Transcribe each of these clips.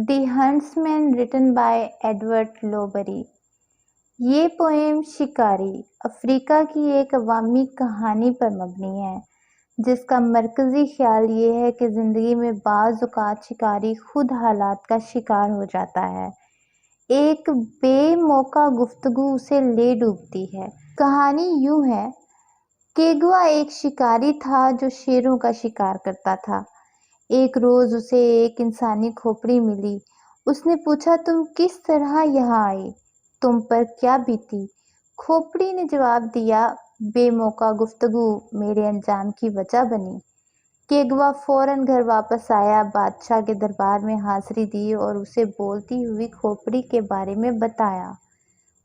The Huntsman written by Edward Lowbury। ये poem शिकारी Africa की एक अवामी कहानी पर मबनी है जिसका मरकजी ख्याल ये है कि जिंदगी में बाज़ औक़ात शिकारी खुद हालात का शिकार हो जाता है। एक बेमौका गुफ्तगू उसे ले डूबती है। कहानी यूं है, केगवा एक शिकारी था जो शेरों का शिकार करता था। एक रोज उसे एक इंसानी खोपड़ी मिली। उसने पूछा, तुम किस तरह यहाँ आई? तुम पर क्या बीती? खोपड़ी ने जवाब दिया, बेमौका गुफ्तगू मेरे अंजाम की वजह बनी। केगवा फौरन घर वापस आया, बादशाह के दरबार में हाजिरी दी और उसे बोलती हुई खोपड़ी के बारे में बताया।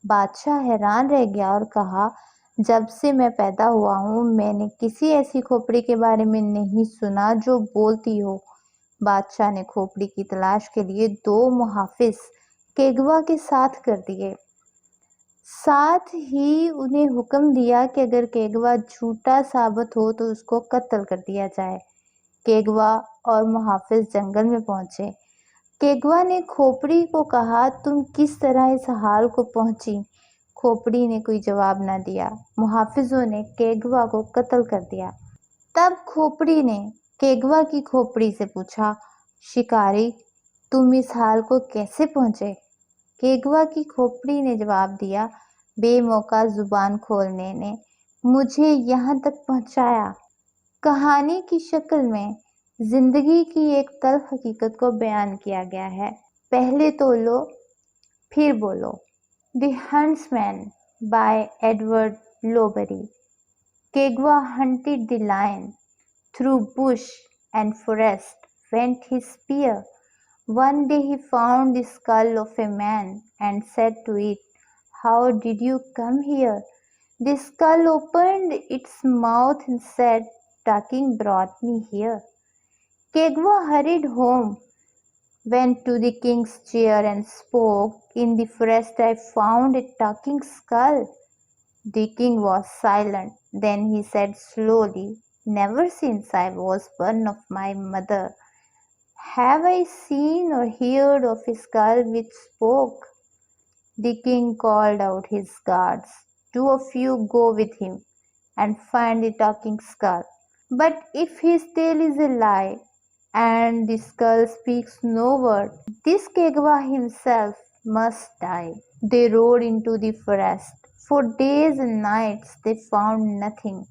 बादशाह हैरान रह गया और कहा, जब से मैं पैदा हुआ हूँ मैंने किसी ऐसी खोपड़ी के बारे में नहीं सुना जो बोलती हो। बादशाह ने खोपड़ी की तलाश के लिए 2 मुहाफिज केगवा के साथ कर दिए। साथ ही उन्हें हुक्म दिया कि अगर केगवा झूठा साबित हो तो उसको कत्ल कर दिया जाए। केगवा और मुहाफिज जंगल में पहुंचे। केगवा ने खोपड़ी को कहा, तुम किस तरह इस हाल को पहुंची? खोपड़ी ने कोई जवाब न दिया। मुहाफिजों ने केगवा को कत्ल कर दिया। तब खोपड़ी ने केगवा की खोपड़ी से पूछा, शिकारी तुम इस हाल को कैसे पहुंचे? केगवा की खोपड़ी ने जवाब दिया, बेमौका जुबान खोलने ने मुझे यहाँ तक पहुंचाया। कहानी की शक्ल में जिंदगी की एक तल्ख हकीकत को बयान किया गया है। पहले तो लो फिर बोलो। The Huntsman by Edward Lowbury। Kegwa hunted the lion. Through bush and forest went his spear. One day he found the skull of a man and said to it, how did you come here? The skull opened its mouth and said, Ducking brought me here. Kegwa hurried home, went to the king's chair and spoke, in the forest I found a talking skull. The king was silent. Then he said slowly, never since I was born of my mother have I seen or heard of a skull which spoke. The king called out his guards. 2 of you go with him and find the talking skull. But if his tale is a lie, and the skull speaks no word, this Kegwa himself must die. They rode into the forest. For days and nights they found nothing.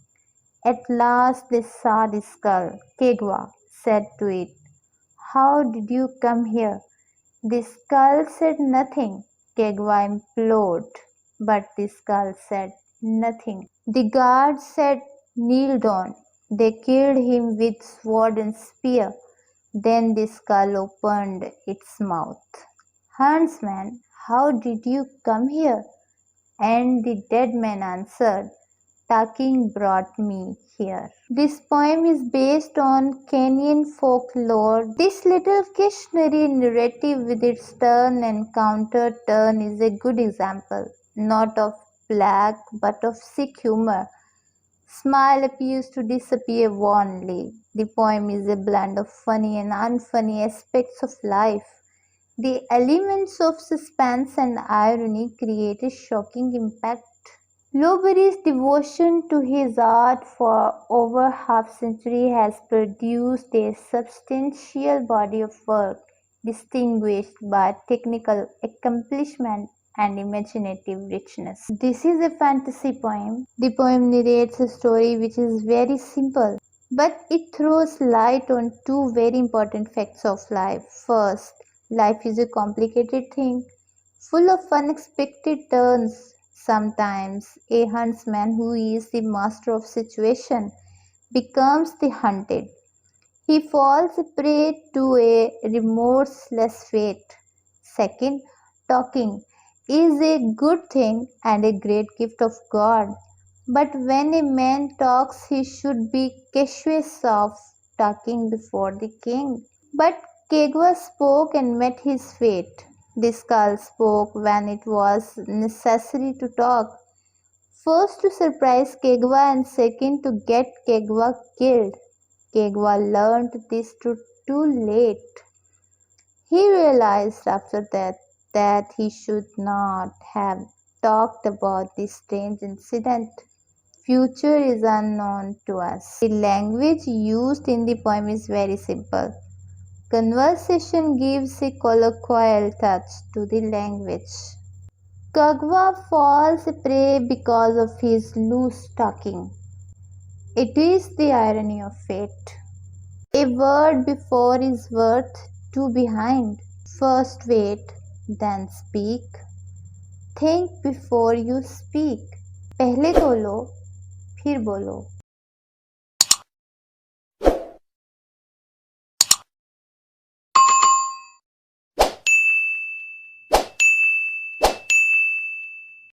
At last they saw the skull. Kegwa said to it, how did you come here? The skull said nothing. Kegwa implored, but the skull said nothing. The guards said, kneel down. They killed him with sword and spear. Then the skull opened its mouth. Huntsman, how did you come here? And the dead man answered, Ducking brought me here. This poem is based on Kenyan folklore. This little cautionary narrative with its turn and counter turn is a good example, not of black but of sick humor. Smile appears to disappear wanly. The poem is a blend of funny and unfunny aspects of life. The elements of suspense and irony create a shocking impact. Lowbury's devotion to his art for over half-century has produced a substantial body of work distinguished by technical accomplishment and imaginative richness. This is a fantasy poem. The poem narrates a story which is very simple, but it throws light on 2 very important facts of life. First, life is a complicated thing, full of unexpected turns. Sometimes a huntsman who is the master of situation becomes the hunted. He falls a prey to a remorseless fate. Second, talking is a good thing and a great gift of God. But when a man talks, he should be cautious of talking before the king. But Kegwa spoke and met his fate. The skull spoke when it was necessary to talk. First to surprise Kegwa and second to get Kegwa killed. Kegwa learned this too late. He realized after that he should not have talked about this strange incident. Future is unknown to us. The language used in the poem is very simple. Conversation gives a colloquial touch to the language. Kagwa falls prey because of his loose talking. It is the irony of fate. A word before is worth two behind. First wait, then speak. Think before you speak. पहले तोलो, फिर बोलो.